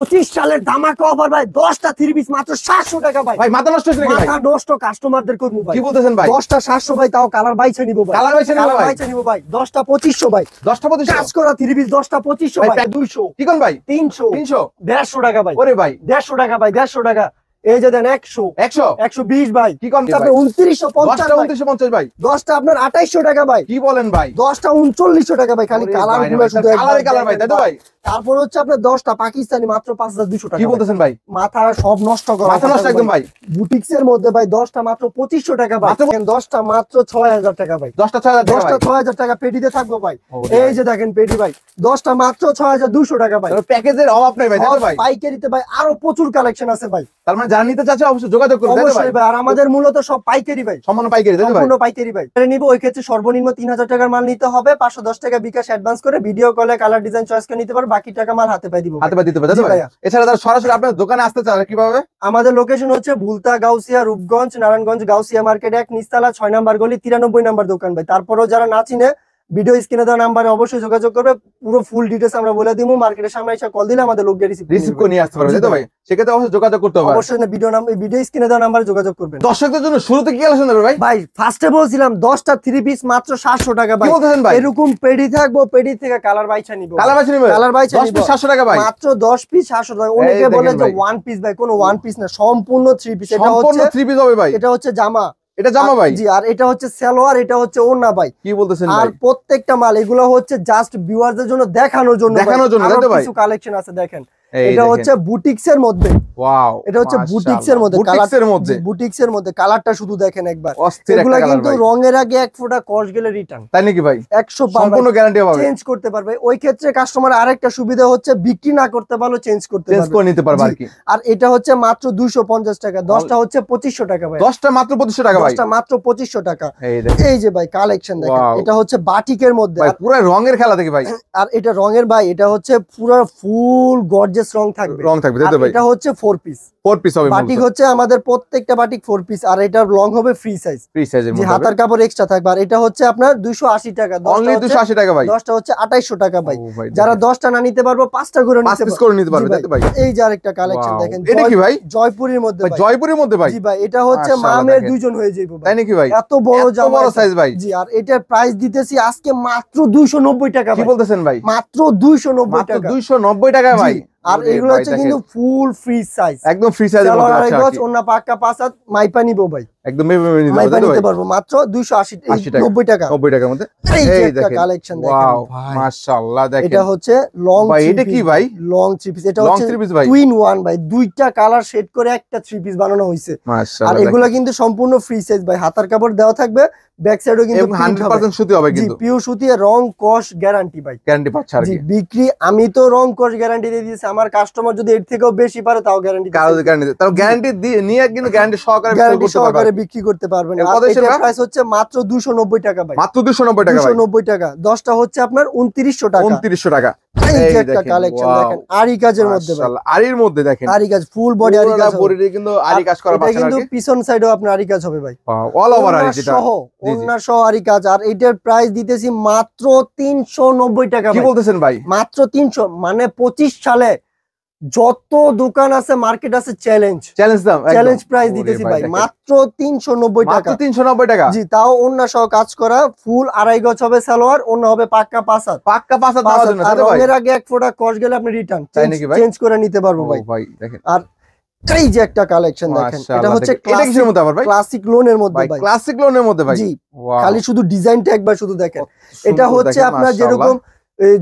25 সালের ধামাকা অফার ভাই 10টা 3 পিস মাত্র 700 টাকা ভাই। ভাই মাথা নষ্ট হচ্ছে নাকি ভাই? মাথা নষ্ট কাস্টমারদের করব ভাই। কি বলতেছেন ভাই? 10টা 700 ভাই, তাও কালার বাইছে নিব ভাই। কালার বাইছে নিব ভাই? বাইছে নিব ভাই। 10টা 2500 ভাই। 10টা 2500 কাজ করা 3 পিস 10টা 2500 ভাই। 200 কি কোন ভাই? 300 150 টাকা ভাই। ওরে ভাই 150 টাকা ভাই, 150 টাকা। এই যে দেন 100 120 ভাই। কি কোন তারপরে 2950 ভাই। 2950 ভাই। 10টা আপনার 2800 টাকা ভাই। কি বলেন ভাই? 10টা 3900 টাকা ভাই। খালি কালার গুলো শুধু কালার ভাই, তাই তো ভাই? তারপর হচ্ছে আপনার 10টা পাকিস্তানি মাত্র 5200 টাকা। কি বলতেছেন ভাই? মাথা সব নষ্ট করা, মাথা নষ্ট একদম ভাই। বুটিক্স এর মধ্যে ভাই 10টা মাত্র 2500 টাকা ভাই। 10টা মাত্র 6000 টাকা ভাই। 10টা 6000 টাকা ভাই। 10টা 6000 টাকা পেটিতে থাকবো ভাই। এই যে দেখেন পেটি ভাই 10টা মাত্র 6200 টাকা ভাই। প্যাকেজের অভাব নাই ভাই, তাই তো ভাই? পাইকারিতে ভাই আরো প্রচুর কালেকশন আছে ভাই। তার মানে যারা নিতে চাচ্ছে অবশ্যই যোগাযোগ করুন, তাই তো ভাই? অবশ্যই ভাই। আর আমাদের মূলত সব পাইকারি ভাই, সম্পূর্ণ পাইকারি, তাই তো ভাই? সম্পূর্ণ পাইকারি ভাই। নিব ওই ক্ষেত্রে সর্বনিম্ন 3000 টাকার মাল নিতে হবে। 510 টাকা বিকাশ অ্যাডভান্স করে ভিডিও কলে কালার ডিজাইন চয়েস করে নিতে পারবে। বাকি টাকা মাল হাতে পাই দিব, হাতে পাই দিতে পারে, তাই তো ভাই? এছাড়া তারা সরাসরি আপনার দোকানে আসতে চায় কিভাবে? আমাদের লোকেশন হচ্ছে ভুলতা, গাউসিয়া, রূপগঞ্জ, নারায়ণগঞ্জ, গাউসিয়া মার্কেট 1 নিচতলা 6 নাম্বার গলি 93 নাম্বার দোকান ভাই। তারপরেও যারা না চিনে ভিডিও স্ক্রিনে দেওয়া নাম্বারে অবশ্যই যোগাযোগ করবে। পুরো ফুল ডিটেইলস আমরা বলে দিব। মার্কেটের সামনে এসে কল দিলে আমাদের লোক রিসিভ করে নিয়ে আসতে পারবে, তাই তো ভাই? সেক্ষেত্রে অবশ্যই যোগাযোগ করতে হবে। অবশ্যই ভিডিও স্ক্রিনে দেওয়া নাম্বারে যোগাযোগ করবেন। দর্শকদের জন্য শুরুতে কি কালেকশন দেবে ভাই? ভাই ফার্স্টে বলছিলাম 10টা 3 পিস মাত্র 700 টাকা ভাই। কি বলতেছেন ভাই? এরকম পেডি থাকবো, পেডি থেকে কালার বাইছা নিব। কালার বাইছে নিবে? কালার বাইছা 10 নিব পিস 700 টাকা ভাই। মাত্র 10 পিস 700 টাকা। অনেকে বলে যে ওয়ান পিস ভাই, কোনো ওয়ান পিস না, সম্পূর্ণ 3 পিস। এটা সম্পূর্ণ হচ্ছে 3 পিস হবে ভাই। এটা হচ্ছে জামা। এটা জামা ভাই? জি। আর এটা হচ্ছে সালোয়ার, এটা হচ্ছে ওড়না ভাই। কি বলতেছেন ভাই? আর প্রত্যেকটা মাল এগুলো হচ্ছে জাস্ট ভিউয়ারদের জন্য দেখানোর জন্য, তাই তো ভাই? কিছু কালেকশন আছে দেখেন। এটা হচ্ছে বুটিক্স এর মধ্যে। ওয়াও, এটা হচ্ছে বুটিক্স এর মধ্যে, বুটিক্স এর মধ্যে কালারটা শুধু দেখেন একবার। এগুলো কিন্তু রঙের আগে এক ফোঁটা কস গেলে রিটার্ন, তাই নাকি ভাই? 100 সম্পূর্ণ গ্যারান্টি পাবে, চেঞ্জ করতে পারবে। ওই ক্ষেত্রে কাস্টমার আরেকটা সুবিধা হচ্ছে বিক্রি না করতে পারলে চেঞ্জ করতে পারবে, করে নিতে পারবে আর কি। আর এটা হচ্ছে মাত্র 250 টাকা। 10টা হচ্ছে 2500 টাকা ভাই। 10টা মাত্র 2500 টাকা ভাই। 10টা মাত্র 2500 টাকা। এই যে ভাই কালেকশন দেখেন, এটা হচ্ছে বাটিকের মধ্যে ভাই, পুরো রঙের খেলা থেকে ভাই। আর এটা রঙের ভাই, এটা হচ্ছে পুরো ফুল গর্জিয়াস রং থাকবে, এটা হচ্ছে 4 পিস। 4 পিস হবে। বাটিক হচ্ছে আমাদের প্রত্যেকটা বাটিক 4 পিস, আর এটা লং হবে ফ্রি সাইজ, যে হাতার কাপড় এক্সট্রা থাকবে। আর এটা হচ্ছে আপনার 280 টাকা। অনলি 280 টাকা ভাই। 10টা হচ্ছে 2800 টাকা ভাই। যারা 10টা না নিতে পারবো 5টা করে নিতে পারবে, তাই তো ভাই? এই যে আরেকটা কালেকশন দেখেন, এটা কি ভাই? জয়পুরের মধ্যে ভাই। জয়পুরের মধ্যে ভাই? জি ভাই, এটা হচ্ছে মামের দুইজন হয়ে যাবে ভাই। তাই নাকি ভাই? এত বড় জামা, বড় সাইজ ভাই। জি। আর এটার প্রাইস দিতেছি আজকে মাত্র 290 টাকা ভাই। কি বলতেছেন ভাই? মাত্র 290 টাকা। 290 টাকা ভাই। আর এগুলো হচ্ছে কিন্তু ফুল ফ্রি সাইজ, একদম ফ্রি সাইজের মধ্যে আছে আর কি। ওন্না পাক্কা 5 হাত মাইপা নিব ভাই, একদম মাইপা নিতে পারবো মাত্র 280 90 টাকা। 90 টাকার মধ্যে এই যে একটা কালেকশন দেখেন ভাই, মাশাআল্লাহ। দেখেন এটা হচ্ছে লং ভাই। এটা কি ভাই? Long 3 piece. এটা হচ্ছে টুইন ওয়ান ভাই, দুইটা কালার শেড করে একটা 3 পিস বানানো হইছে মাশাআল্লাহ। আর এগুলা কিন্তু সম্পূর্ণ ফ্রি সাইজ ভাই। হাতার কাপড় দেওয়া থাকবে, ব্যাক সাইডও কিন্তু 100% সুতি হবে কিন্তু, পিওর সুতি। রং কস গ্যারান্টি ভাই, গ্যারান্টি পাচ্ছে আর কি। বিক্রি আমি তো রং কস গ্যারান্টি দিয়ে দিয়েছি। আমার কাস্টমার যদি এর থেকেও বেশি পারে তাও গ্যারান্টি তাও গ্যারান্টি নিয়ে কিন্তু গ্যারান্টি সহকারে বিক্রি করতে পারবেন। আর এটা প্রাইস হচ্ছে মাত্র 290 টাকা ভাই। মাত্র 290 টাকা ভাই। 290 টাকা। 10টা হচ্ছে আপনার 2900 টাকা। 2900 টাকা। এই যে একটা কালেকশন দেখেন আরি কাজের মধ্যে ভাই। মাশাআল্লাহ, আরির মধ্যে দেখেন, আরি কাজ ফুল বডি আরি কাজ হবে। বডিতে কিন্তু আরি কাজ করা পাচ্ছেন আর কি। কিন্তু পিছন সাইডেও আপনার আরি কাজ হবে ভাই, অল ওভার আরি, যেটা সহ ওন্না সহ আরি কাজ। আর এটার প্রাইস দিতেছি মাত্র 390 টাকা। কি বলতেছেন ভাই? মাত্র 300, মানে 25 সালে যত দোকান আছে মার্কেট আছে চ্যালেঞ্জ প্রাইস দিতেছি ভাই, মাত্র 390 টাকা। 390 টাকা জি, তাও ওন্না সহ কাজ করা ফুল। 2.5 গজ হবে সালোয়ার, ওন্না হবে পাক্কা 5 হাত। দেওয়ার জন্য, তাই তো ভাই? এর আগে এক ফোঁটা কস গেলে আপনি রিটার্ন চেঞ্জ করে নিতে পারবো ভাই। দেখেন আর এই যে একটা কালেকশন দেখেন, এটা হচ্ছে ক্লাসিক লোনের মধ্যে ভাই। ক্লাসিক লোনের মধ্যে ভাই। জি, খালি শুধু ডিজাইনটা একবার শুধু দেখেন। এটা হচ্ছে আপনার যেরকম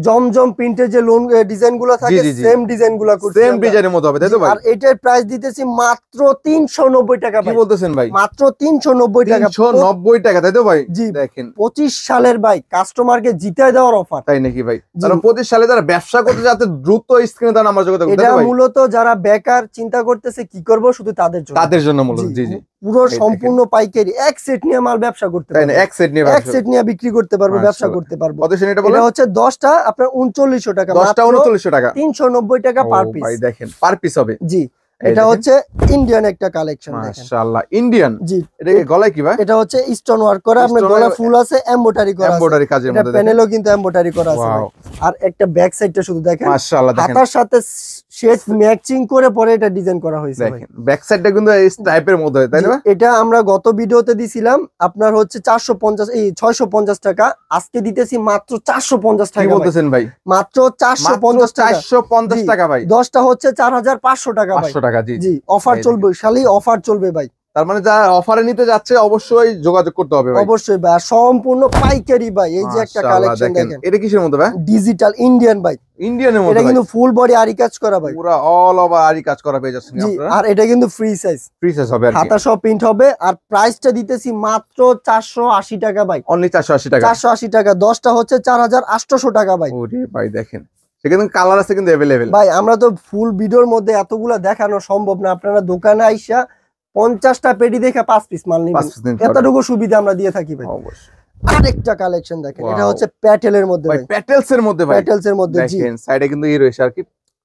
জমজম প্রিন্টের যে লোন ডিজাইন গুলো থাকে, সেম ডিজাইন গুলো করছি, সেম ডিজাইনের মতো হবে, তাই তো ভাই? আর এটার প্রাইস দিতেছি মাত্র 390 টাকা ভাই। কি বলতেছেন ভাই? মাত্র 390 টাকা। 390 টাকা, তাই তো ভাই? জি দেখেন 25 সালের ভাই কাস্টমারকে জিতায় দেওয়ার অফার। তাই নাকি ভাই? তারা 25 সালে যারা ব্যবসা করতে যাতে দ্রুত স্ক্রিনে দেন আমরা যোগাযোগ করতে, এটা মূলত যারা বেকার চিন্তা করতেছে কি করব, শুধু তাদের জন্য মূলত। জি জি, পুরো সম্পূর্ণ পাইকারি এক সেট নিয়ে মাল ব্যবসা করতে পারবে, এক সেট নিয়ে বিক্রি করতে পারবে, ব্যবসা করতে পারবে। কত সেট এটা বলেন? এটা হচ্ছে 10টা আপনার 3900 টাকা, 10টা 3900 টাকা, 390 টাকা পার পিস ভাই। দেখেন পার পিস হবে। জি, এটা হচ্ছে ইন্ডিয়ান একটা কালেকশন দেখেন। মাশাআল্লাহ, ইন্ডিয়ান। জি, এটা কি গলায় কি ভাই? এটা হচ্ছে স্টোন ওয়ার্ক করা, আপনার গলা ফুল আছে, এমব্রয়ডারি করা আছে, এমব্রয়ডারি কাজের মধ্যে। এটা প্যানেলও কিন্তু এমব্রয়ডারি করা আছে। আর একটা ব্যাক সাইডটা শুধু দেখেন, মাশাআল্লাহ। দেখেন হাতার সাথে শেড ম্যাচিং করে পরে এটা ডিজাইন করা হয়েছে ভাই। দেখেন ব্যাক সাইডটা কিন্তু এই টাইপের মধ্যে হয়, তাই না? এটা আমরা গত ভিডিওতে দিছিলাম আপনার হচ্ছে 650 টাকা, আজকে দিতেছি মাত্র 450 কি টাকা ভাই। বলতেছেন ভাই? মাত্র 450 টাকা। 450 টাকা ভাই। 10টা হচ্ছে 4500 টাকা ভাই। 500 টাকা, জি জি অফার চলবে, খালি অফার চলবে ভাই। তার মানে যারা অফারে নিতে যাচ্ছে অবশ্যই যোগাযোগ করতে হবে ভাই। অবশ্যই ভাই, আর সম্পূর্ণ পাইকারি ভাই। এই যে একটা মাশাআল্লাহ, কালেকশন দেখেন, এটা কিসের মধ্যে ভাই? ডিজিটাল ইন্ডিয়ান ভাই। ইন্ডিয়ানের এটা মধ্যে ভাই, কিন্তু ফুল বডি আরি কাজ করা ভাই। পুরো অল ওভার আরি কাজ করা পেয়ে যাচ্ছেন জি, আপনারা। আর এটা কিন্তু ফ্রি সাইজ, ফ্রি সাইজ হবে আর কি, হাতা সহ প্রিন্ট হবে। আর প্রাইসটা দিতেছি মাত্র 480 টাকা ভাই। অনলি 480 টাকা। 480 টাকা, 10টা হচ্ছে 4800 টাকা ভাই। ওরে ভাই দেখেন, সেখানে কালার আছে কিন্তু अवेलेबल ভাই আমরা তো ফুল ভিডিওর মধ্যে এতগুলা দেখানো সম্ভব না, আপনারা দোকানে আইসা 50টা পেটি দেখে 5 পিস মাল নেবেন, এতটুকু সুবিধা আমরা দিয়ে থাকি ভাই। অবশ্যই। আরেকটা কালেকশন দেখেন, এটা Wow. হচ্ছে প্যাটেলের মধ্যে ভাই ভাই। প্যাটেলস এর মধ্যে ভাই, প্যাটেলস এর মধ্যে জি, দেখেন সাইডে কিন্তু ই রয়েছে আর কি,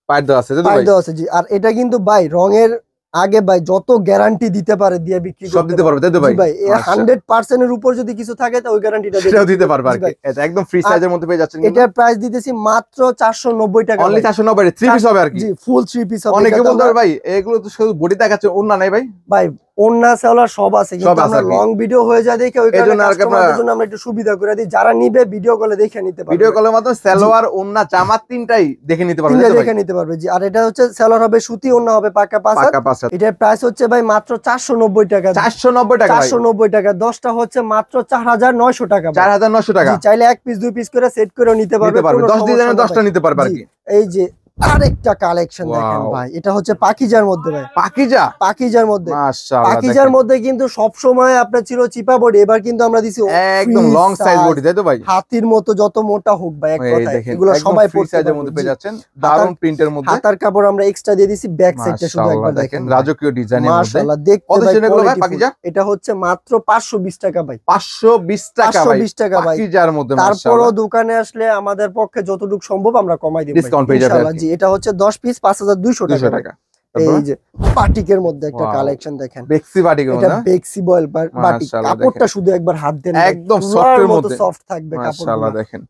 পাইপ দেওয়া আছে, তাই তো ভাই? ফায়দা আছে জি। আর এটা কিন্তু ভাই রঙের আগে ভাই যত গ্যারান্টি দিতে পারে দিয়ে বিক্রি সব দিতে পারবে, তাই তো ভাই? জি ভাই, মাশাআল্লাহ। 100% এর উপর যদি কিছু থাকে তো ওই গ্যারান্টিটা সেটাও দিতে পারবে আর জি কি। ভাই। এটা একদম ফ্রি সাইজের মধ্যে পেয়ে যাচ্ছেন, এটার প্রাইস দিতেছি মাত্র 490 টাকা অনলি ভাই। 490 থ্রি পিস হবে আর কি। জি ফুল 3 পিস হবে। অনেকে এটাতে বলতে আমরা- পারে ভাই এগুলো তো শুধু বডি দেখাচ্ছে, ওন্না নাই ভাই। ভাই ওন্না সেলার সব আছে, সব কিন্তু আছে আমরা আর কি। লং ভিডিও হয়ে যায় দেখে ওই এই জন্য কারণে আর কি আমরা- কাস্টমারদের জন্য আমরা একটু সুবিধা করে দিই, যারা নিবে ভিডিও কলে দেখে নিতে পারবে। ভিডিও কলের মাধ্যমে সালোয়ার, ওন্না, জামা তিনটাই দেখে নিতে পারবে, তিনটা তাই তো ভাই? দেখে নিতে পারবে জি। আর এটা হচ্ছে সেলার হবে সুতি, ওন্না হবে পাকা পাঁচ হাত। পাকা 5 হাত। এটার প্রাইস হচ্ছে ভাই মাত্র 490 টাকা। 490 টাকা ভাই। 490 টাকা, 10টা হচ্ছে মাত্র 4900 টাকা ভাই। 4900 টাকা জি, চাইলে এক পিস দুই পিস করে সেট করেও নিতে পারবে, নিতে পারবে, কোনো 10 সমস্যা ডিজাইনের না 10টা ভাই। নিতে পারবে আর জি, কি। এই যে আরেকটা কালেকশন দেখেন Wow. ভাই, এটা হচ্ছে পাকিজার মধ্যে ভাই। পাকিজা, পাকিজার মধ্যে, মাশাআল্লাহ পাকিজার দেখেন। মধ্যে কিন্তু সব সময় আপনার ছিল চিপা বডি, এবার কিন্তু আমরা দিছি একদম free long size size, body, তাই তো ভাই? হাতির মতো যত মোটা হোক ভাই, এক এই কথায় দেখেন এগুলো একদম সবাই ফ্রি পড়তে সাইজের পারবে মধ্যে জি। পেয়ে যাচ্ছেন, দারুন প্রিন্টের মধ্যে। হাতার কাপড় আমরা এক্সট্রা দিয়ে দিছি, ব্যাক সাইডটা শুধু একবার মাশাআল্লাহ দেখেন দেখেন, ভাই। রাজকীয় ডিজাইনের মধ্যে। মাশাআল্লাহ, দেখতে কত ভাই ছিল এগুলো ভাই quality পাকিজা? full। এটা হচ্ছে মাত্র 520 টাকা ভাই। 520 টাকা ভাই, 520 টাকা ভাই। পাকিজার মধ্যে। তারপরও মাশাআল্লাহ, দোকানে আসলে আমাদের পক্ষে যতটুকু সম্ভব আমরা কমাই দিব Discount পেয়ে যাবে আর ইনশাআল্লাহ কি। জি। এটা হচ্ছে 10 পিস 5200 টাকা 200 ভাই। টাকা। এই যে বাটিকের মধ্যে একটা Wow. কালেকশন দেখেন, বেক্সি বাটিকের এটা মধ্যে না? বেক্সি বয়েল বাটিক। মাশাআল্লাহ কাপড়টা দেখেন। শুধু একবার হাত দেন, একদম সফটের মধ্যে, সফট থাকবে মাশাআল্লাহ কাপড়গুলো। দেখেন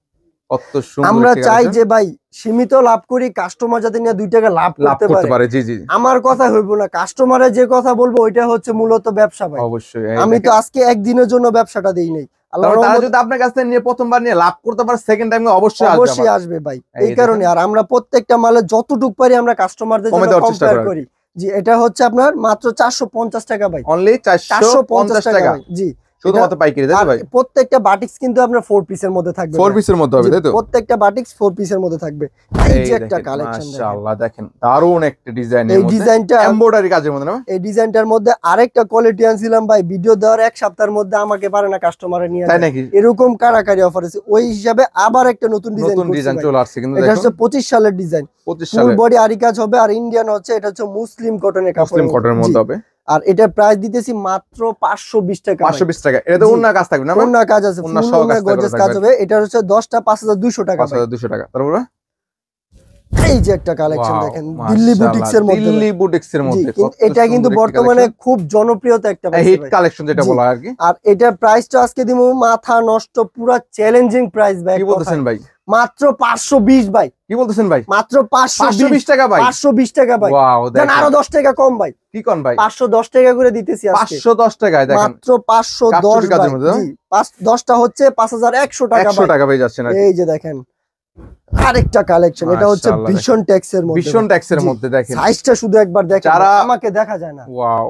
কত সুন্দর। আমরা একটি চাই collection। যে ভাই সীমিত লাভ করি, কাস্টমার যাতে নিয়ে 2 টাকা লাভ লাভ করতে করতে পারে। পারে, জি জি আমার কথা হইব না, কাস্টমারের যে কথা বলবো ওইটা হচ্ছে মূলত ব্যবসা ভাই। অবশ্যই। এই আমি তো দেখেন। আজকে একদিনের জন্য ব্যবসাটা দেই নাই, আল্লাহর তারা রহমতে যদি আপনার কাছ থেকে নিয়ে প্রথমবার নিয়ে লাভ করতে পারে, সেকেন্ড টাইমে অবশ্যই আসবে অবশ্যই আবার। আসবে ভাই। এই এই কারণে আর আমরা প্রত্যেকটা মালে যতটুকু পারি আমরা কাস্টমারদের কমে জন্য দেওয়ার চেষ্টা কম্পেয়ার করি। করি জি। এটা হচ্ছে আপনার মাত্র 450 টাকা ভাই। অনলি 450 টাকা, ভাই জি। শুধুমাত্র পাইকারি, তাই আর তো ভাই? প্রত্যেকটা বাটিক্স কিন্তু আপনার 4 পিসের মধ্যে থাকবে 4 ভাই। পিসের মধ্যে হবে, জি, তাই তো? প্রত্যেকটা বাটিক্স 4 পিসের মধ্যে থাকবে। এই যে একটা দেখেন, কালেকশন দেখেন, মাশাআল্লাহ দেখেন, দারুন একটা ডিজাইনের এই মধ্যে, ডিজাইনটা এমব্রয়ডারি কাজের মধ্যে না? এই ডিজাইনটার মধ্যে আরেকটা কোয়ালিটি আনছিলাম ভাই, ভিডিও দেওয়ার এক সপ্তাহের মধ্যে আমাকে পারে না কাস্টমারে নিয়ে তাই যায়। নাকি? এরকম কারাকারি অফার আছে, ওই হিসাবে আবার একটা নতুন ডিজাইন নতুন ডিজাইন চলে আসছে কিন্তু এটা দেখুন, হচ্ছে 25 সালের ডিজাইন, 25 ফুল সালে বডি আরি কাজ হবে। আর ইন্ডিয়ান হচ্ছে, এটা হচ্ছে মুসলিম কটনের কাপড়, মুসলিম কটনের মধ্যে হবে, আর এটার প্রাইস দিতেছি মাত্র 520 টাকা ভাই। 520 টাকা। এটা তো জি। অন্য কাজ থাকবে না? অন্য কাজ আছে, ওড়না ফুল সহ কাজ গর্জিয়াস থাকবে কাজ আর কি। হবে। এটা হচ্ছে 10টা 5200 টাকা ভাই। 5200 টাকা। তারপরে এই যে একটা কালেকশন Wow, দেখেন, দিল্লি মাশাআল্লাহ, বুটিক্স এর মধ্যে দিল্লি বুটিক্স এর জি, মধ্যে কিন্তু কত এটা কিন্তু সুন্দর একটি বর্তমানে collection। খুব জনপ্রিয়তা একটা পাইছে হিট ভাই। কালেকশন যেটা জি। বলা হয় আর কি। আর এটার প্রাইসটা আজকে দিব মাথা নষ্ট, পুরো চ্যালেঞ্জিং প্রাইস ভাই। কি বলতেছেন ভাই? মাত্র 520 ভাই। কি বলতেছেন ভাই? মাত্র 520 টাকা ভাই। 520 টাকা ভাই। ওয়াও দেন দেখেন, আরো 10 টাকা কম ভাই, কি কোন ভাই? 510 টাকা করে দিতেছি আজকে। 510 টাকায় দেখেন, মাত্র 510 কাপড়ের কাজের ভাই। মধ্যে, জি, 10টা হচ্ছে 5100 টাকা 100 ভাই। টাকা পেয়ে যাচ্ছেন আর কি। এই যে দেখেন আরেকটা কালেকশন, এটা হচ্ছে মাশাআল্লাহ ভীষণ ট্যাক্সের মধ্যে, ভীষণ ট্যাক্সের জি। মধ্যে দেখেন। সাইজটা শুধু একবার দেখেন, যারা- আমাকে দেখা যায় না। ওয়াও,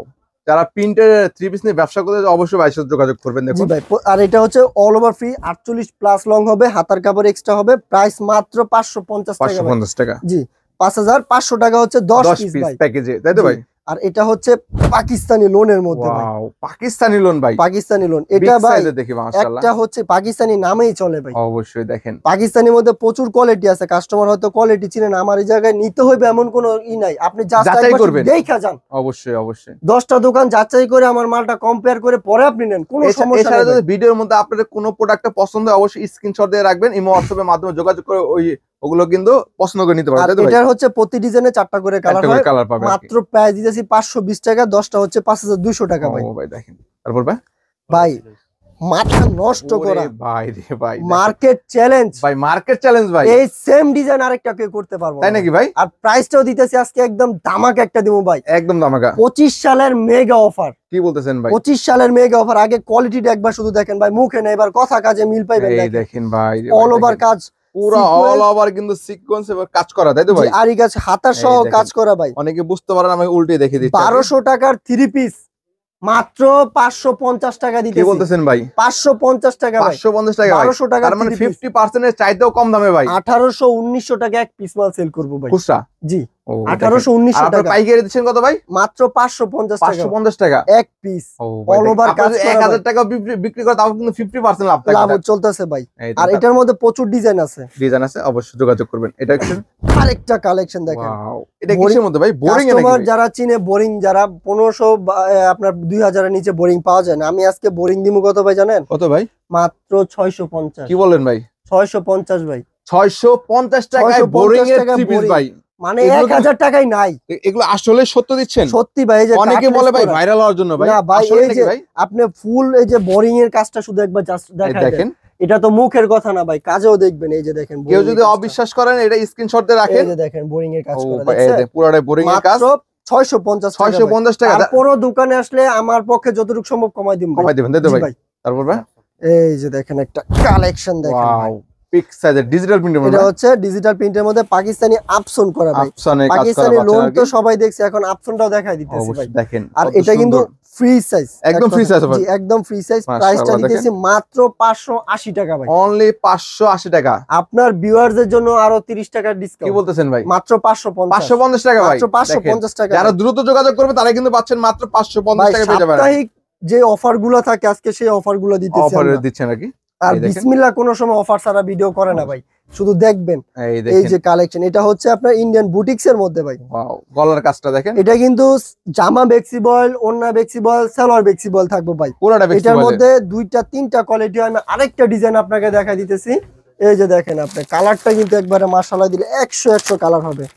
যারা প্রিন্টের থ্রি পিস নিয়ে ব্যবসা করতে অবশ্যই ভাইয়ের সাথে যোগাযোগ করবেন। জি দেখুন ভাই, আর এটা হচ্ছে all over free, 48 plus long হবে, হাতার কাপড় এক্সট্রা হবে। প্রাইস মাত্র 550 টাকা ভাই। 550 টাকা, জি, 5500 টাকা হচ্ছে 10 10 পিস পিস ভাই। প্যাকেজে, তাই তো জি। ভাই? আর এটা হচ্ছে পাকিস্তানি লোনের মধ্যে ভাই, ওয়াও, পাকিস্তানি লোন ভাই, পাকিস্তানি লোন। বিগ এটা ভাই সাইজে দেখি মাশাআল্লাহ। একটা হচ্ছে পাকিস্তানি নামেই চলে ভাই। অবশ্যই দেখেন, পাকিস্তানির মধ্যে প্রচুর কোয়ালিটি আছে, কাস্টমার হয়তো কোয়ালিটি চিনেন, আমার এই জায়গায় নিতে হইবে এমন কোনো ই নাই, আপনি যাচাই করবেন। দেখা যান, অবশ্যই অবশ্যই। 10টা দোকান যাচাই করে আমার মালটা কম্পেয়ার করে পরে আপনি নেন, কোনো সমস্যা এছাড়া নেই যদি ভাই। ভিডিওর মধ্যে আপনাদের কোনো প্রোডাক্টটা পছন্দ হয় অবশ্যই স্ক্রিনশট দিয়ে রাখবেন, ইমো হোয়াটসঅ্যাপের মাধ্যমে যোগাযোগ করে ওগুলো কিন্তু পছন্দ করে নিতে আর পারবেন, তাই তো ভাই? এটার হচ্ছে প্রতি ডিজাইনে 4টা করে কালার হয়, কালার পাবেন আর কি। মাত্র প্রাইস দিতেছি 520 টাকা, 10টা হচ্ছে 5200 টাকা ভাই। ও ভাই দেখেন, তারপর ভাই ভাই মাথা নষ্ট করা ভাই রে ভাই, মার্কেট চ্যালেঞ্জ ভাই মার্কেট চ্যালেঞ্জ ভাই, এই সেম ডিজাইন আরেকটা কেউ করতে পারবো তাই নাকি ভাই? আর প্রাইসটাও দিতেছি আজকে একদম ধামাকা একটা দিব ভাই, একদম ধামাকা। 25 সালের মেগা অফার। কি বলতেছেন ভাই? 25 সালের মেগা অফার। আগে কোয়ালিটিটা একবার শুধু দেখেন ভাই, মুখে না, এবার কথা কাজে মিল পাইবেন। এই দেখেন ভাই, অল ওভার কাজ, পুরো অল ওভার কিন্তু সিকোয়েন্স এবার কাজ করা, তাই তো ভাই? আরি কাজ হাতার সহ কাজ করা ভাই। অনেকে বুঝতে পারেন, আমি উল্টে দেখে দিচ্ছি। 1200 টাকার 3 পিস মাত্র 550 টাকা দিতে। কি বলতেছেন ভাই? 550 টাকা ভাই, 550 টাকা, 1200 টাকা, তার মানে 50% এর চাইতেও কম দামে ভাই। 1800-1900 টাকা এক পিস মাল সেল করব ভাই। খুচরা? জি, 1800-1900 টাকা। পাইকারি দিচ্ছেন কত ভাই? মাত্র 550 টাকা, 550 টাকা এক পিস। অল ওভার কাজ করা। 1000 টাকা বিক্রি করে তাও কিন্তু 50% লাভ থাকে। লাভ চলতেছে ভাই। আর এটার মধ্যে প্রচুর ডিজাইন আছে। ডিজাইন আছে, অবশ্যই যোগাযোগ করবেন। এটা আরেকটা কালেকশন দেখেন। ওয়াও, এটা কিসের মধ্যে ভাই? বোরিং এর কাস্টমার যারা চিনে বোরিং, যারা 1500 আপনার 2000 এর নিচে বোরিং পাওয়া যায় না, আমি আজকে বোরিং দিমু কত ভাই জানেন? কত ভাই? মাত্র 650। কি বলেন ভাই? 650 ভাই, 650 টাকায় বোরিং এর 3 পিস ভাই, মানে 1000 টাকাই নাই। এগুলো আসলে সত্য দিচ্ছেন? সত্যি ভাই। এই যে অনেকে বলে ভাই ভাইরাল হওয়ার জন্য ভাই, না ভাই, আসলে এই নাকি যে ভাই? আপনি ফুল এই যে বোরিং এর কাজটা শুধু একবার জাস্ট দেখেন, এটা তো মুখের কথা না ভাই, কাজেও দেখবেন। এই যে দেখেন, কেউ যদি অবিশ্বাস করেন এটা স্ক্রিনশট দিয়ে রাখেন। এই যে দেখেন বোরিং এর কাজ করা, এই যে পুরোটাই বোরিং এর কাজ। 650 টাকা। তারপরও দোকানে আসলে আমার পক্ষে যতটুকু সম্ভব কমাই দিবেন। কমাই দিবেন, তাই তো ভাই? তারপর ভাই এই যে দেখেন একটা কালেকশন দেখেন ভাই, পিক সাইজের ডিজিটাল প্রিন্টের মধ্যে। এটা হচ্ছে ডিজিটাল প্রিন্টের মধ্যে পাকিস্তানি আপসন করা ভাই। আপসনে কাজ করা, পাকিস্তানি লোন তো সবাই দেখছে, এখন আপসনটাও দেখাই দিতেছি ভাই। দেখেন, আর এটা কিন্তু ফ্রি সাইজ, একদম ফ্রি সাইজ ভাই। জি, একদম ফ্রি সাইজ। প্রাইসটা দিতেছি মাত্র 580 টাকা ভাই, অনলি 580 টাকা। আপনার ভিউয়ারদের জন্য আরো 30 টাকা ডিসকাউন্ট। কি বলতেছেন ভাই? মাত্র 550 টাকা ভাই, মাত্র 550 টাকা। যারা দ্রুত যোগাযোগ করবে তারা কিন্তু পাচ্ছেন মাত্র 550 টাকা পেয়ে যাবেন। সাপ্তাহিক যে অফার গুলো থাকে আজকে সেই অফার গুলো দিতেছি। অফারে দিচ্ছেন নাকি? আর বিসমিল্লাহ কোনো সময় অফার ছাড়া ভিডিও করে না ভাই, শুধু দেখবেন। এই যে কালেকশন, এটা হচ্ছে আপনার ইন্ডিয়ান বুটিক্স এর মধ্যে ভাই। ওয়াও, গলার কাজটা দেখেন। এটা কিন্তু জামা বেক্সিবল, ওন্না বেক্সিবল, সালোয়ার বেক্সিবল থাকবে ভাই। পুরোটা বেক্সিবল। এটার মধ্যে 2-3টা কোয়ালিটি। আমি আরেকটা ডিজাইন আপনাকে দেখাই দিতেছি। এই যে দেখেন, আপনি কালারটা কিন্তু একবারে মাশাআল্লাহ দিলে 100 কালার হবে।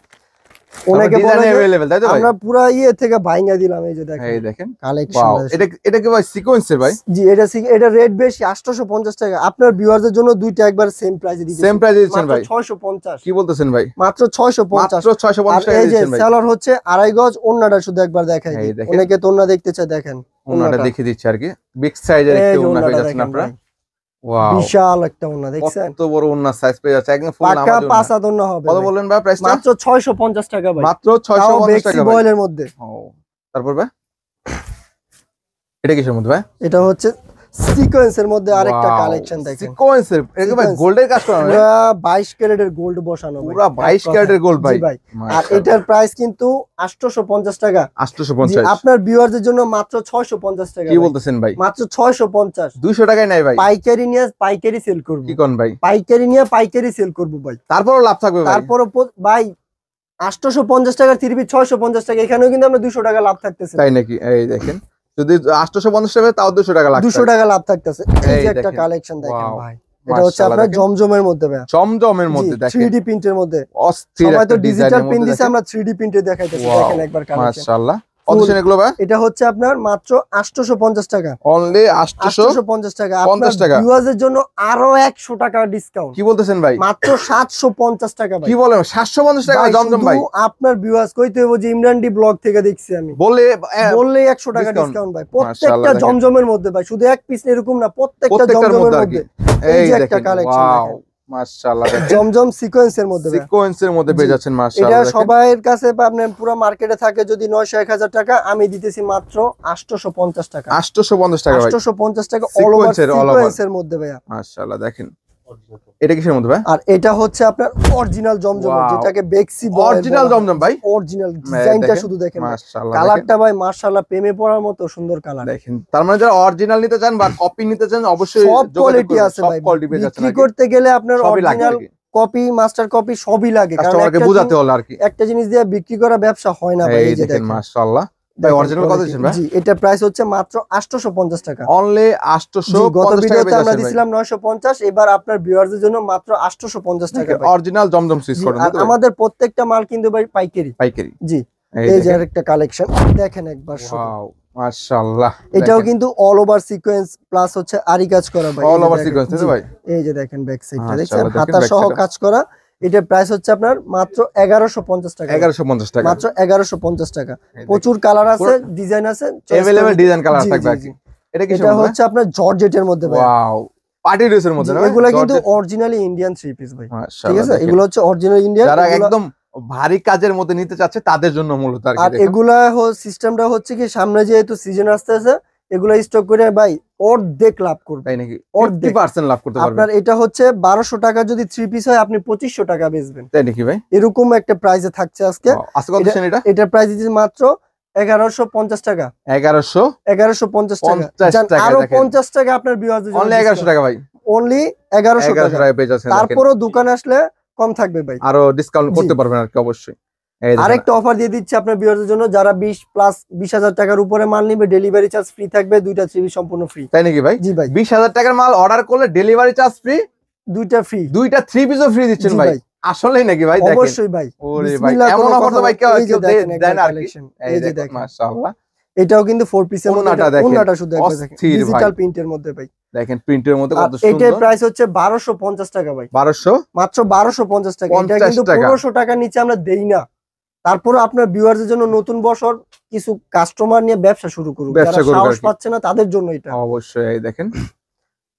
অনেকে বলে अवेलेबल, তাই তো ভাই? আমরা পুরো থেকে ভাঙিয়ে দিলাম। এই যে দেখেন, এই দেখেন কালেকশন। ওয়াও, এটা কি ভাই সিকোয়েন্সের ভাই? জি, এটা রেট বেশি 850 টাকা। আপনার ভিউয়ারদের জন্য দুইটা একবার সেম প্রাইসে দিতেছি। সেম প্রাইসে দিচ্ছেন ভাই? 650। কি বলতেছেন ভাই? মাত্র 650। মাত্র 650 টাকা এই যে দিচ্ছেন ভাই। সালোয়ার হচ্ছে 2.5 গজ, ওন্নাটা শুধু একবার দেখাই দিই। অনেকে তো ওন্না দেখতে চায়, দেখেন ওন্নাটা দেখিয়ে দিচ্ছি আর কি। বিগ সাইজের একটু ওন্না পেয়ে যাচ্ছেন আপনারা। ওয়াও, বিশাল একটা ওন্না দেখছেন? কত বড় ওন্না সাইজ পেয়ে যাচ্ছে, একদম ফুল পাকা 5 হাত ওন্না হবে। কত বললেন ভাই প্রাইসটা? মাত্র 650 টাকা ভাই, মাত্র 650 টাকা ভাই। বেক্সিবলের মধ্যে। ও, তারপর ভাই এটা কিসের মধ্যে ভাই? এটা হচ্ছে সিকোয়েন্সের মধ্যে আরেকটা কালেকশন দেখেন। সিকোয়েন্সের, এটা ভাই গোল্ডের কাজ করা না? পুরো 22 ক্যারেটের গোল্ড বসানো ভাই, পুরো 22 ক্যারেটের গোল্ড ভাই। জি ভাই। আর এটার প্রাইস কিন্তু 850 টাকা। 850। আপনার ভিউয়ারদের জন্য মাত্র 650 টাকা। কি বলতেছেন ভাই? মাত্র 650। 200 টাকায় নাই ভাই। পাইকারি নিয়ে পাইকারি সেল করব। কি কোন ভাই? পাইকারি নিয়ে পাইকারি সেল করব ভাই। তারপরও লাভ থাকবে ভাই। তারপরও ভাই 850 টাকার 3 পিস 650 টাকা, এখানেও কিন্তু আমরা 200 টাকা লাভ থাকতেছে। তাই নাকি? এই দেখেন, যদি 850 টাকা তাও 200 টাকা লাভ, 200 টাকা লাভ থাকতেছে। এই যে একটা কালেকশন দেখেন ভাই, এটা হচ্ছে আপনার জমজমের মধ্যে ভাই। জমজমের মধ্যে দেখেন, 3D প্রিন্টের মধ্যে। অস্থির সবাই তো একটা ডিজিটাল ডিজাইনের প্রিন্ট মধ্যে দিছে, আমরা 3D প্রিন্টে দেখাইতেছি। দেখেন একবার কালেকশন, মাশাআল্লাহ। কতদিন এগুলো ভাই? এটা হচ্ছে আপনার মাত্র 850 টাকা। অনলি 850 টাকা। 50 টাকা। ভিউয়ারদের জন্য আরো 100 টাকা ডিসকাউন্ট। কি বলতেছেন ভাই? মাত্র 750 টাকা ভাই। কি বলেন? 750 টাকা জমজম ভাই? আপনার ভিউয়ার্স কইতে হবে যে ইমরান ডি ব্লগ থেকে দেখছি আমি, বললে 100 টাকা ডিসকাউন্ট ভাই। প্রত্যেকটা জমজমের মধ্যে ভাই, শুধু এক পিস এরকম না, প্রত্যেকটা জমজমের মধ্যে। এই যে একটা কালেকশন দেখেন, মাশাআল্লাহ। জমজম সিকোয়েন্সের মধ্যে, সিকোয়েন্সের মধ্যে পেয়ে যাচ্ছেন মাশাআল্লাহ। এটা সবার কাছে আপনার পুরো মার্কেটে থাকে যদি 900-1000 টাকা, আমি দিতেছি মাত্র 850 টাকা। 850 টাকা ভাই, 850 টাকা অল ওভার সিকোয়েন্সের মধ্যে ভাই। মাশাআল্লাহ। দেখেন এটা কিসের মধ্যে ভাই? আর এটা হচ্ছে আপনার অরিজিনাল জমজম, যেটাকে বেক্সি বলে। অরিজিনাল জমজম ভাই, অরিজিনাল ডিজাইনটা শুধু দেখেন, মাশাআল্লাহ। কালারটা ভাই মাশাআল্লাহ প্রেমে পড়ার মতো সুন্দর কালার। দেখেন, তার মানে যারা অরিজিনাল নিতে চান বা কপি নিতে চান অবশ্যই সব কোয়ালিটি আছে ভাই। বিক্রি করতে গেলে আপনার অরিজিনাল কপি, মাস্টার কপি সবই লাগে, কারণ কাস্টমারকে বোঝাতে হলো আর কি। একটা জিনিস দিয়ে বিক্রি করা ব্যবসা হয় না ভাই। এই যে দেখেন মাশাআল্লাহ ভাই, অরিজিনাল কত দিচ্ছেন ভাই? জি, এটা প্রাইস হচ্ছে মাত্র 850 টাকা। অনলি 850 টাকা টাকা আমরা দিছিলাম 950, এবার আপনার ভিউয়ারদের জন্য মাত্র 850 টাকা ভাই। অরিজিনাল জমজম সুইচ করেন। আর আমাদের প্রত্যেকটা মাল কিন্তু ভাই পাইকারি। পাইকারি। জি, এই যে আরেকটা কালেকশন দেখেন একবার। ওয়াও, মাশাআল্লাহ, এটাও কিন্তু অল ওভার সিকোয়েন্স প্লাস হচ্ছে আরি কাজ করা ভাই। অল ওভার সিকোয়েন্স তাই তো ভাই? এই যে দেখেন ব্যাক সাইডটা দেখছেন মাশাআল্লাহ, দেখেন হাতা back সহ side-টা। কাজ করা। এটার প্রাইস হচ্ছে আপনার মাত্র 1150 টাকা। 1150 টাকা, মাত্র 1150 টাকা। এই প্রচুর কালার আছে, পুরো- ডিজাইন আছে, choice अवेलेबल করে- ডিজাইন কালার জি, থাকবে জি, আর কি। জি। এটা কি এটা হচ্ছে আপনার জর্জেটের মধ্যে ভাই। ওয়াও, পার্টি ড্রেসের মধ্যে না ভাই? এগুলা কিন্তু georgette. Originally Indian three piece ভাই। ঠিক মাশাআল্লাহ, আছে, দেখেন। এগুলো হচ্ছে অরিজিনাল ইন্ডিয়ান। যারা একদম ভারী কাজের মধ্যে নিতে চাচ্ছে তাদের জন্য মূলত আর কি। আর দেখুন এগুলা সিস্টেমটা হচ্ছে কি সামনে যেহেতু সিজন আসতেছে এগুলা স্টক করে ভাই অর্ধেক লাভ করবে। তাই নাকি? অর্ধেক। 50% লাভ করতে পারবেন। আপনার এটা হচ্ছে 1200 টাকা যদি থ্রি পিস হয় আপনি 2500 টাকা বেচবেন। তাই নাকি ভাই? এরকম একটা প্রাইসে থাকছে আজকে। আজকে কত দিচ্ছেন এটা? এটার প্রাইস দিচ্ছে মাত্র 1150 টাকা। 1150 টাকা। 1150 জান, টাকা আরো দেখেন। 50 টাকা আপনার ভিউয়ারদের জন্য। অনলি 1100 টাকা ভাই। অনলি 1100 1100 টাকা। টাকা পেয়ে যাচ্ছেন। দেখেন তারপরও দোকানে আসলে কম থাকবে ভাই। আরো ডিসকাউন্ট জি। করতে পারবেন আর কি অবশ্যই। এই দেখেন। আরেকটা অফার দিয়ে দিচ্ছি আপনার ভিউয়ারদের জন্য, যারা 20 প্লাস 20,000 টাকার উপরে মাল নিবে ডেলিভারি চার্জ ফ্রি থাকবে, দুইটা থ্রি পিস সম্পূর্ণ ফ্রি। তাই নাকি ভাই? জি ভাই, 20,000 টাকার মাল অর্ডার করলে ডেলিভারি চার্জ ফ্রি, দুইটা ফ্রি। দুইটা থ্রি পিসও ফ্রি দিচ্ছেন জি ভাই। ভাই। আসলেই নাকি ভাই? দেখেন অবশ্যই ভাই। ওরে ভাই, বিসমিল্লাহ এমন কোনো অফার কথা তো ভাই না। কেউ এই যে দেখেন দেয় একবার না আর কি। কালেকশন। এই এই যে দেখেন দেখেন, মাশাআল্লাহ, এটাও কিন্তু 4 পিসের মধ্যে। ওন্নাটা এটা দেখেন, ওন্নাটা শুধু একবার দেখেন, অস্থির ভাই। ডিজিটাল প্রিন্টের মধ্যে ভাই। দেখেন প্রিন্টের মধ্যে আর কত এটার সুন্দর। প্রাইস হচ্ছে 1250 টাকা ভাই। 1200 মাত্র 1250 টাকা। এটা 50 কিন্তু টাকা। 1500 টাকার নিচে আমরা দেই না। তারপর আপনার ভিউয়ারদের জন্য নতুন বছর কিছু কাস্টমার নিয়ে ব্যবসা শুরু করুক, ব্যবসা যারা করুক আর সাহস কি। পাচ্ছে না তাদের জন্য এটা। অবশ্যই এই দেখেন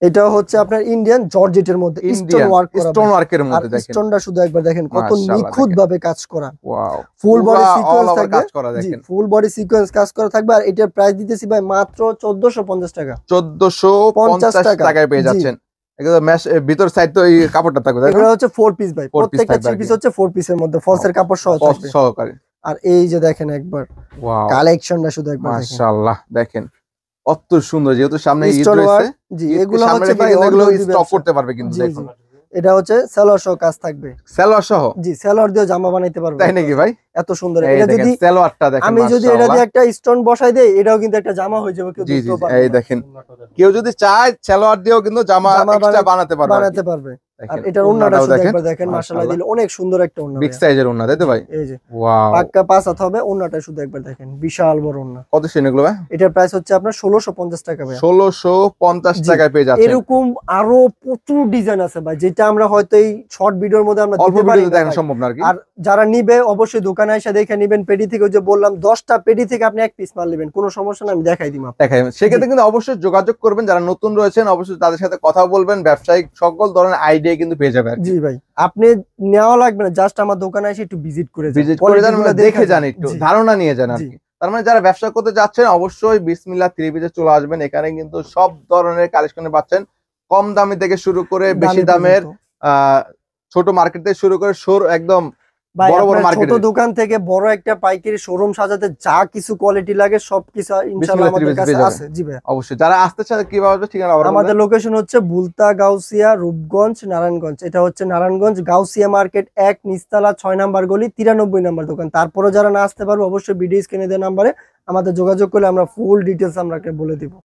এটা হচ্ছে আপনার ইন্ডিয়ান জর্জেটের মধ্যে স্টোন ইন্ডিয়ান ওয়ার্ক করা স্টোন ভাই। ওয়ার্কের আর মধ্যে দেখেন। স্টোনটা শুধু একবার দেখেন কত মাশাআল্লাহ, নিখুঁত ভাবে কাজ করা। Wow, full body all sequence over থাকবে। কাজ করা জি, দেখেন। ফুল বডি সিকোয়েন্স কাজ করা থাকবে। আর এটার প্রাইস দিতেছি ভাই মাত্র 1450 টাকা। 1450 টাকায় পেয়ে জি। যাচ্ছেন। একদম ম্যাশ ভিতর সাইড তো এই কাপড়টা থাকবে তাই না? এগুলো হচ্ছে 4 পিস ভাই। Four piece প্রত্যেকটা থাকবে থ্রি আর পিস কি। হচ্ছে 4 পিসের মধ্যে ফলসের কাপড় সহ কষ্ট থাকবে। সহকারে। আর এই যে দেখেন একবার ওয়াও, কালেকশনটা শুধু একবার দেখেন। মাশাআল্লাহ, দেখেন কত সুন্দর। যেহেতু সামনে ঈদ স্টোন রয়েছে, ওয়ার্ক। জি, ঈদকে এগুলো সামনে হচ্ছে রেখে ভাই কিন্তু এগুলো অর্ধেক স্টক ব্যবসা। করতে পারবে কিন্তু জি, দেখুন। জি। এটা হচ্ছে সালোয়ার সহ কাজ থাকবে। সালোয়ার সহ জি, সালোয়ার দিয়ে জামা বানাইতে পারবে। তাই নাকি ভাই? এত সুন্দর। এই এটা দেখেন যদি সালোয়ারটা দেখেন আমি যদি এটা মাশাআল্লাহ। দিয়ে একটা স্টোন বসাই দেই এটাও কিন্তু একটা জামা হয়ে যাবে, কেউ জি জি ধরতেও জি, পারবে এই না। দেখেন কেউ যদি চায় সালোয়ার দিয়েও কিন্তু জামা জামা এক্সট্রা বানাতে পারবে আর কি। বানাতে পারবে। আর দেখেন এটার ওন্নাটা ওন্নাটাও শুধু দেখেন একবার দেখেন মাশাআল্লাহ দিলে অনেক সুন্দর একটা ওন্না। বিগ সাইজের ওন্না তাই তো ভাই? এই যে ওয়াও, পাক্কা 5 হাত হবে ওন্নাটা শুধু একবার দেখেন, বিশাল বড় ওন্না। কত সেন এগুলো ভাই? এটার প্রাইস হচ্ছে আপনার 1650 টাকা ভাই। 1650 জি। টাকায় পেয়ে যাচ্ছেন। এরকম আরো প্রচুর ডিজাইন আছে ভাই, যেটা আমরা হয়তো এই শর্ট ভিডিওর মধ্যে আমরা অল্প দিতে পারি ভিডিওতে না দেখানো ভাই। সম্ভব না আর কি। আর যারা নিবে অবশ্যই দোকানে এসে দেখে নিবেন। পেডি থেকে ওই যে বললাম 10টা পেডি থেকে আপনি এক পিস মাল নেবেন, কোনো সমস্যা না, আমি দেখাই দিই আপনাকে। দেখাই সেক্ষেত্রে কিন্তু অবশ্যই যোগাযোগ করবেন। যারা নতুন রয়েছেন অবশ্যই তাদের সাথে কথা বলবেন। ব্যবসায়িক সকল ধরনের আইডিয়া কিন্তু পেয়ে যাবে আর কি। জি ভাই, আপনি নেওয়া লাগবে না, জাস্ট আমার দোকানে এসে একটু ভিজিট করে যান, ভিজিট করে যান, কোয়ালিটিগুলো মানে দেখে যান, একটু জি, ধারণা নিয়ে যান আর জি। কি। তার মানে যারা ব্যবসা করতে যাচ্ছেন অবশ্যই বিসমিল্লাহ থ্রি পিসে চলে আসবেন। এখানে কিন্তু সব ধরনের কালেকশন পাচ্ছেন, কম দামি থেকে শুরু করে বেশি দামের, ছোট মার্কেট থেকে শুরু করে একদম ভাই বড় বড় আপনার ছোট মার্কেটে। দোকান থেকে বড় একটা পাইকারি শোরুম সাজাতে যা কিছু কোয়ালিটি লাগে সবকিছু ইনশাআল্লাহ বিসমিল্লাহ থ্রি আমাদের পিসে কাছে পেয়ে যাবেন। আছে। জি ভাই, অবশ্যই যারা আসতে চায় কিভাবে আসবে ঠিকানা আবার আমাদের বলবেন। লোকেশন হচ্ছে বুলতা, গাউসিয়া, রূপগঞ্জ, নারায়ণগঞ্জ। এটা হচ্ছে নারায়ণগঞ্জ গাউসিয়া মার্কেট 1 নিচতলা 6 নাম্বার গলি 93 নাম্বার দোকান। তারপরে যারা না আসতে পারবে অবশ্যই ভিডিও স্ক্রিনে দেওয়া নাম্বারে আমাদের যোগাযোগ করলে আমরা ফুল ডিটেলস আমরা বলে দিব।